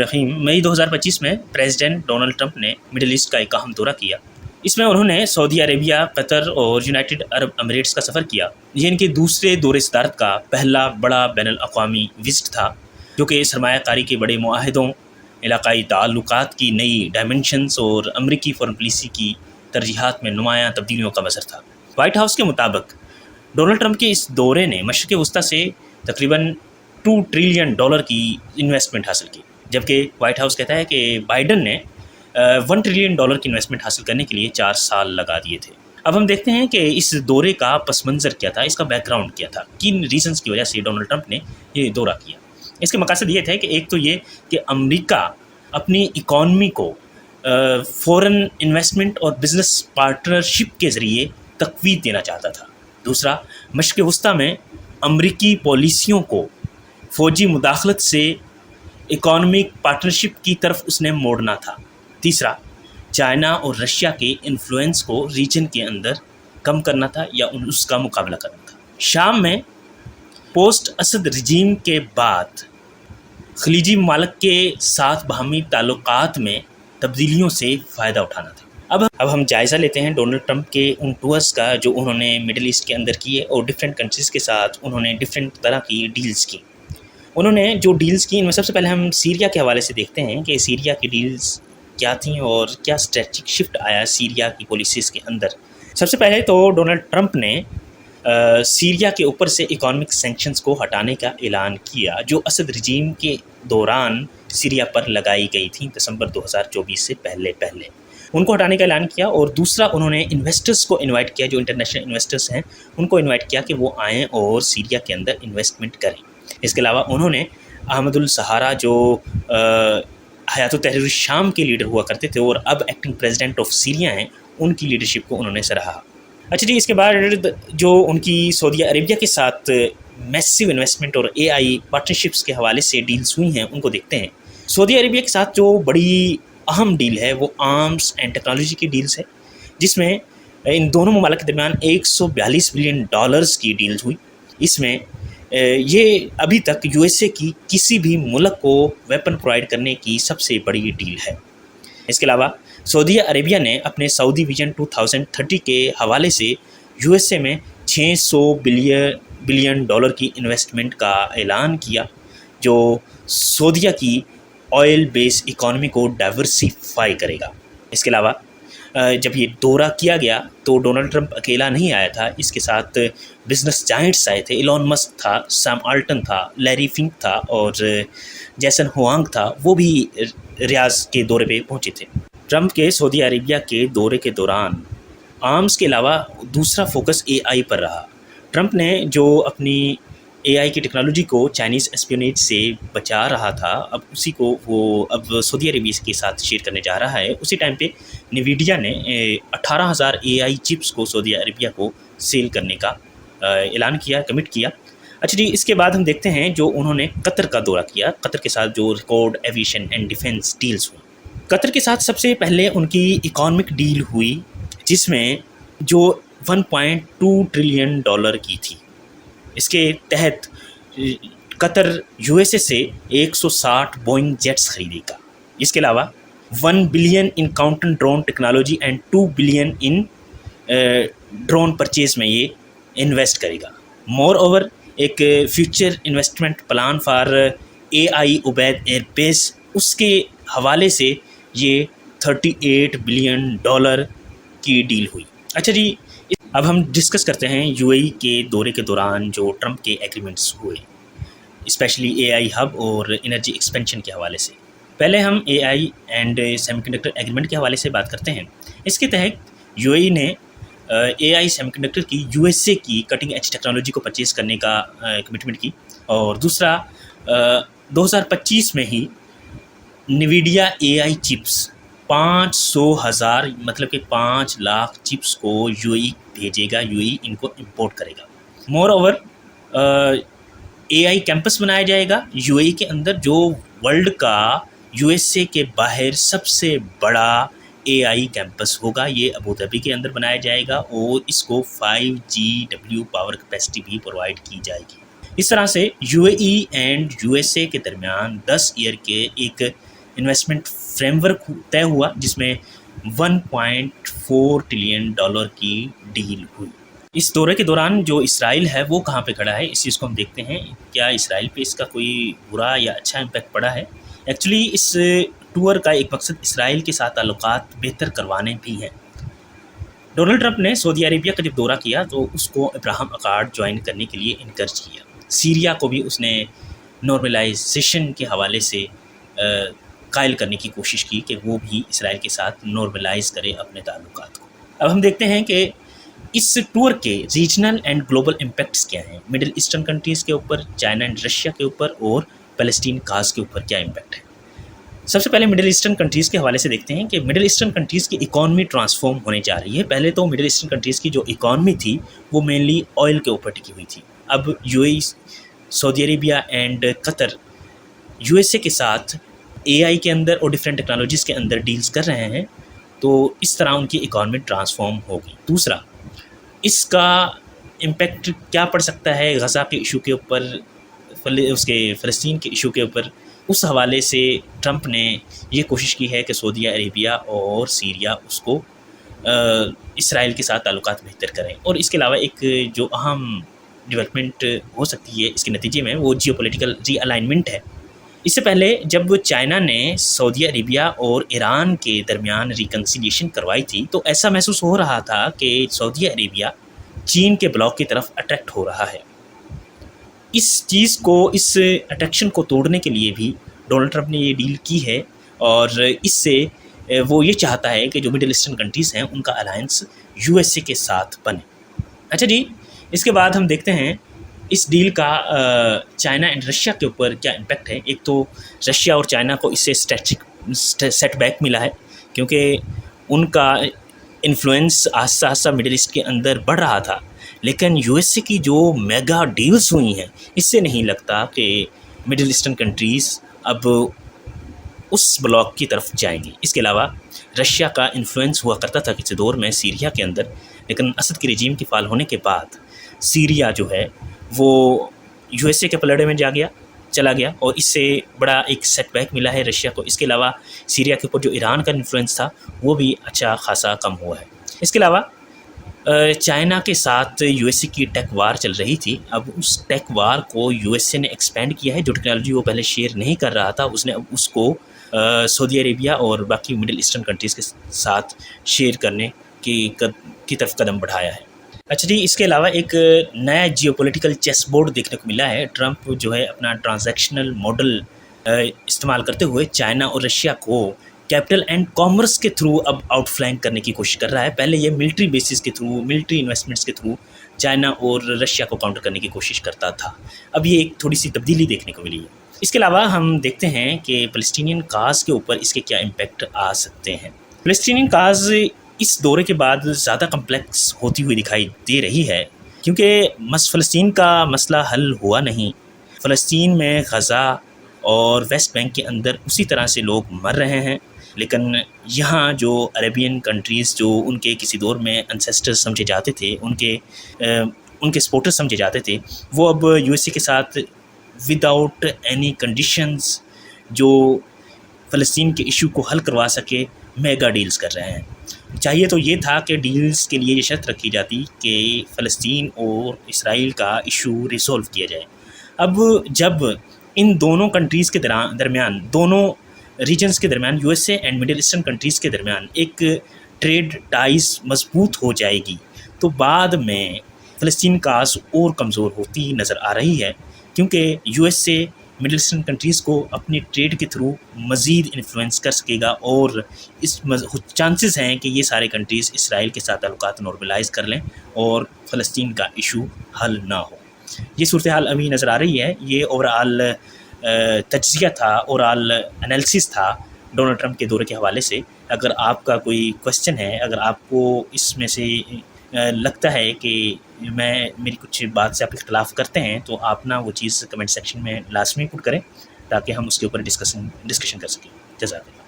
रहीम मई 2025 में president Donald Trump ने middle east का एक अहम दौरा किया। इसमें उन्होंने सऊदी अरेबिया, कतर और यूनाइटेड अरब अमीरेट्स का सफ़र किया। ये इनके दूसरे दौरे सदारत का पहला बड़ा बैनुल अक़वामी विज़िट था, जो कि सरमायाकारी के बड़े मुआहदों, इलाक़ाई ताल्लुकात की नई डायमेंशंस और अमरीकी फ़ॉरेन पॉलिसी की तरजीहात में नुमायाँ तब्दीलियों का मज़हर था। वाइट हाउस के मुताबिक डोनाल्ड ट्रंप के इस दौरे ने मशरिक़ वस्ता से तकरीबन $2 ट्रिलियन की इन्वेस्टमेंट हासिल की, जबकि वाइट हाउस कहता है कि बाइडन ने $1 ट्रिलियन की इन्वेस्टमेंट हासिल करने के लिए 4 साल लगा दिए थे। अब हम देखते हैं कि इस दौरे का पस मंज़र क्या था, इसका बैकग्राउंड क्या था, किन रीज़न्स की वजह से डोनाल्ड ट्रंप ने ये दौरा किया। इसके मकसद ये थे कि एक तो ये कि अमेरिका अपनी इकॉनमी को फ़ॉरेन इन्वेस्टमेंट और बिज़नेस पार्टनरशिप के ज़रिए तक़वीत देना चाहता था। दूसरा, मशरिक़ वस्ता में अमरीकी पॉलिसियों को फ़ौजी मुदाखलत से इकॉनमिक पार्टनरशिप की तरफ उसने मोड़ना था। तीसरा, चाइना और रशिया के इन्फ्लुएंस को रीजन के अंदर कम करना था या उसका मुकाबला करना था। शाम में पोस्ट असद रजीम के बाद खलीजी ममालिक के साथ बाहमी ताल्लुकात में तब्दीलियों से फ़ायदा उठाना था। अब हम जायज़ा लेते हैं डोनाल्ड ट्रंप के उन टूर्स का जो उन्होंने मिडिल ईस्ट के अंदर किए और डिफरेंट कंट्रीज़ के साथ उन्होंने डिफरेंट तरह की डील्स की। उन्होंने जो डील्स की, इनमें सबसे पहले हम सीरिया के हवाले से देखते हैं कि सीरिया की डील्स क्या थी और क्या स्ट्रेटजिक शिफ्ट आया सीरिया की पॉलिसीज़ के अंदर। सबसे पहले तो डोनाल्ड ट्रंप ने सीरिया के ऊपर से इकोनॉमिक सैंक्शंस को हटाने का ऐलान किया, जो असद रजीम के दौरान सीरिया पर लगाई गई थी दिसंबर 2024 से पहले उनको हटाने का ऐलान किया। और दूसरा, उन्होंने इन्वेस्टर्स को इनवाइट किया, जो इंटरनेशनल इन्वेस्टर्स हैं उनको इनवाइट किया कि वो आएँ और सीरिया के अंदर इन्वेस्टमेंट करें। इसके अलावा उन्होंने अहमदुल सहारा, जो हयात तहरीर शाम के लीडर हुआ करते थे और अब एक्टिंग प्रेसिडेंट ऑफ सीरिया हैं, उनकी लीडरशिप को उन्होंने सराहा। अच्छा जी, इसके बाद जो उनकी सऊदी अरेबिया के साथ मैसिव इन्वेस्टमेंट और AI पार्टनरशिप्स के हवाले से डील्स हुई हैं, उनको देखते हैं। सऊदी अरेबिया के साथ जो बड़ी अहम डील है वो आर्म्स एंड टेक्नोलॉजी की डील्स है, जिसमें इन दोनों ममालिक के दरमियान $142 बिलियन की डील्स हुई। इसमें ये अभी तक USA की किसी भी मुल्क को वेपन प्रोवाइड करने की सबसे बड़ी डील है। इसके अलावा सऊदी अरेबिया ने अपने सऊदी विजन 2030 के हवाले से USA में $600 बिलियन की इन्वेस्टमेंट का ऐलान किया, जो सऊदीया की ऑयल बेस इकॉनमी को डाइवर्सिफाई करेगा। इसके अलावा जब ये दौरा किया गया तो डोनाल्ड ट्रंप अकेला नहीं आया था, इसके साथ बिजनेस जायंट्स आए थे। इलॉन मस्क था, सैम अल्टन था, लैरी फिंक था और जैसन हुआंग था, वो भी रियाज के दौरे पे पहुंचे थे। ट्रंप के सऊदी अरेबिया के दौरे के दौरान आर्म्स के अलावा दूसरा फोकस AI पर रहा। ट्रंप ने जो अपनी AI की टेक्नोलॉजी को चाइनीज़ एस्पियोनेज से बचा रहा था, अब उसी को वो अब सऊदी अरेबिया के साथ शेयर करने जा रहा है। उसी टाइम पे NVIDIA ने 18,000 AI चिप्स को सऊदी अरेबिया को सेल करने का ऐलान किया, कमिट किया। अच्छा जी, इसके बाद हम देखते हैं जो उन्होंने कतर का दौरा किया। कतर के साथ जो record aviation and defence deals हुई, कतर के साथ सबसे पहले उनकी इकोनॉमिक डील हुई, जिसमें जो $1.2 ट्रिलियन की थी। इसके तहत कतर USA से 160 बोइंग जेट्स खरीदेगा। इसके अलावा $1 billion in counter drone technology and $2 billion in drone purchase में ये इन्वेस्ट करेगा। मोर ओवर, एक future investment plan for AI Ubaid airbase, उसके हवाले से ये $38 बिलियन की डील हुई। अच्छा जी, अब हम डिस्कस करते हैं UAE के दौरे के दौरान जो ट्रंप के एग्रीमेंट्स हुए, स्पेशली AI हब और एनर्जी एक्सपेंशन के हवाले से। पहले हम AI एंड सेमीकंडक्टर एग्रीमेंट के हवाले से बात करते हैं। इसके तहत UAE ने AI सेमीकंडक्टर की USA की कटिंग एज टेक्नोलॉजी को परचेज़ करने का कमिटमेंट की। और दूसरा, 2025 में ही NVIDIA AI चिप्स 500,000 मतलब कि 5 लाख चिप्स को UAE भेजेगा, UAE इनको इंपोर्ट करेगा। मोर ओवर, AI कैंपस बनाया जाएगा UAE के अंदर, जो वर्ल्ड का USA के बाहर सबसे बड़ा AI कैंपस होगा। ये अबू धाबी के अंदर बनाया जाएगा और इसको 5 GW पावर कैपेसिटी भी प्रोवाइड की जाएगी। इस तरह से UAE एंड USA के दरमियान 10 ईयर के एक इन्वेस्टमेंट फ्रेमवर्क तय हुआ जिसमें $1.4 ट्रिलियन की डील हुई। इस दौरे के दौरान जो इसराइल है वो कहाँ पे खड़ा है, इस चीज़ को हम देखते हैं। क्या इसराइल पे इसका कोई बुरा या अच्छा इम्पैक्ट पड़ा है? एक्चुअली इस टूर का एक मकसद इसराइल के साथ ताल्लुकात बेहतर करवाने भी हैं। डोनाल्ड ट्रंप ने सऊदी अरेबिया का जब दौरा किया तो उसको अब्राहम अकॉर्ड ज्वाइन करने के लिए इनकरेज किया। सीरिया को भी उसने नॉर्मलाइजेशन के हवाले से कायल करने की कोशिश की कि वो भी इसराइल के साथ नॉर्मलाइज करे अपने ताल्लुकात को। अब हम देखते हैं कि इस टूर के रीजनल एंड ग्लोबल इम्पैक्ट्स क्या हैं, मिडिल ईस्टर्न कंट्रीज़ के ऊपर, चाइना एंड रशिया के ऊपर और फ़लस्तीन काज के ऊपर क्या इम्पैक्ट है। सबसे पहले मिडिल ईस्टर्न कंट्रीज़ के हवाले से देखते हैं कि मिडिल ईस्टर्न कंट्रीज़ की इकॉनमी ट्रांसफॉर्म होने जा रही है। पहले तो मिडिल ईस्टर्न कंट्रीज़ की जो इकॉनमी थी वो मेनली ऑयल के ऊपर टिकी हुई थी। अब UAE, Saudi Arabia and Qatar USA के साथ एआई के अंदर और डिफरेंट टेक्नोलॉजीज़ के अंदर डील्स कर रहे हैं, तो इस तरह उनकी इकॉनमी ट्रांसफॉर्म होगी। दूसरा, इसका इम्पैक्ट क्या पड़ सकता है गज़ा के इशू के ऊपर, उसके फ़लस्तीन के इशू के ऊपर। उस हवाले से ट्रंप ने ये कोशिश की है कि सऊदी अरेबिया और सीरिया उसको इसराइल के साथ ताल्लुकात बेहतर करें। और इसके अलावा एक जो अहम डेवलपमेंट हो सकती है इसके नतीजे में वो जियोपॉलिटिकल रीअलाइनमेंट है। इससे पहले जब चाइना ने सऊदी अरेबिया और ईरान के दरमियान रिकन्सिलिएशन करवाई थी तो ऐसा महसूस हो रहा था कि सऊदी अरेबिया चीन के ब्लॉक की तरफ अट्रैक्ट हो रहा है। इस चीज़ को, इस अट्रैक्शन को तोड़ने के लिए भी डोनाल्ड ट्रंप ने ये डील की है और इससे वो ये चाहता है कि जो मिडिल ईस्टर्न कंट्रीज़ हैं उनका अलायंस यूएसए के साथ बने। अच्छा जी, इसके बाद हम देखते हैं इस डील का चाइना एंड रशिया के ऊपर क्या इम्पैक्ट है। एक तो रशिया और चाइना को इससे स्ट्रैटेजिक सेटबैक मिला है क्योंकि उनका इन्फ्लुएंस आस्ता आस्ता मिडिल ईस्ट के अंदर बढ़ रहा था, लेकिन यूएसए की जो मेगा डील्स हुई हैं इससे नहीं लगता कि मिडिल ईस्टर्न कंट्रीज़ अब उस ब्लॉक की तरफ जाएंगी। इसके अलावा रशिया का इन्फ्लुएंस हुआ करता था किसी दौर में सीरिया के अंदर, लेकिन असद की रजीम की फाल होने के बाद सीरिया जो है वो यूएसए के पलड़े में चला गया और इससे बड़ा एक सेटबैक मिला है रशिया को। इसके अलावा सीरिया के ऊपर जो ईरान का इन्फ्लुएंस था वो भी अच्छा खासा कम हुआ है। इसके अलावा चाइना के साथ यूएसए की टेक वार चल रही थी। अब उस टेक वार को यूएसए ने एक्सपेंड किया है। जो टेक्नोलॉजी वो पहले शेयर नहीं कर रहा था उसने अब उसको सऊदी अरेबिया और बाकी मिडिल ईस्टर्न कंट्रीज़ के साथ शेयर करने की तरफ कदम बढ़ाया है। अच्छा जी, इसके अलावा एक नया जियोपॉलिटिकल चेस बोर्ड देखने को मिला है। ट्रंप जो है अपना ट्रांजैक्शनल मॉडल इस्तेमाल करते हुए चाइना और रशिया को कैपिटल एंड कॉमर्स के थ्रू अब आउटफ्लैंक करने की कोशिश कर रहा है। पहले ये मिलिट्री बेसिस के थ्रू, मिलिट्री इन्वेस्टमेंट्स के थ्रू चाइना और रशिया को काउंटर करने की कोशिश करता था। अब ये एक थोड़ी सी तब्दीली देखने को मिली है। इसके अलावा हम देखते हैं कि फ़लस्तीनियन काज के ऊपर इसके क्या इम्पैक्ट आ सकते हैं। फ़लस्तीनियन काज इस दौरे के बाद ज़्यादा कम्प्लेक्स होती हुई दिखाई दे रही है क्योंकि फ़लस्तीन का मसला हल हुआ नहीं। फ़लस्तीन में गज़ा और वेस्ट बैंक के अंदर उसी तरह से लोग मर रहे हैं, लेकिन यहाँ जो अरेबियन कंट्रीज़ जो उनके किसी दौर में एंसेस्टर्स समझे जाते थे, उनके सपोर्टर्स समझे जाते थे, वो अब यूएसए के साथ विदाउट एनी कंडीशंस जो फ़लस्तीन के इशू को हल करवा सके मेगा डील्स कर रहे हैं। चाहिए तो ये था कि डील्स के लिए ये शर्त रखी जाती कि फ़लस्तीन और इसराइल का इशू रिसोल्व किया जाए। अब जब इन दोनों कंट्रीज़ के दरमियान, दोनों रीजन्स के दरमियान, USA and middle eastern countries के दरमियान एक ट्रेड टाइज मजबूत हो जाएगी तो बाद में फ़लस्तीन काज और कमज़ोर होती नज़र आ रही है क्योंकि यूएसए मिडिल ईस्टर्न कंट्रीज़ को अपनी ट्रेड के थ्रू मज़ीद इन्फ्लुएंस कर सकेगा और इस चांसेस हैं कि ये सारे कंट्रीज़ इसराइल के साथ ताल्लुकात नॉर्मलाइज कर लें और फ़लस्तीन का इशू हल ना हो। ये सूरत हाल अभी नज़र आ रही है। ये ओवरऑल तज्ज़िया था, ओवरऑल एनालिसिस था डोनाल्ड ट्रंप के दौरे के हवाले से। अगर आपका कोई क्वेश्चन है, अगर आपको इसमें से लगता है कि मेरी कुछ बात से आप इख्तलाफ करते हैं तो आप ना वो चीज़ कमेंट सेक्शन में लाजमी पुट करें ताकि हम उसके ऊपर डिस्कशन कर सकें। जज़ाकल्लाह।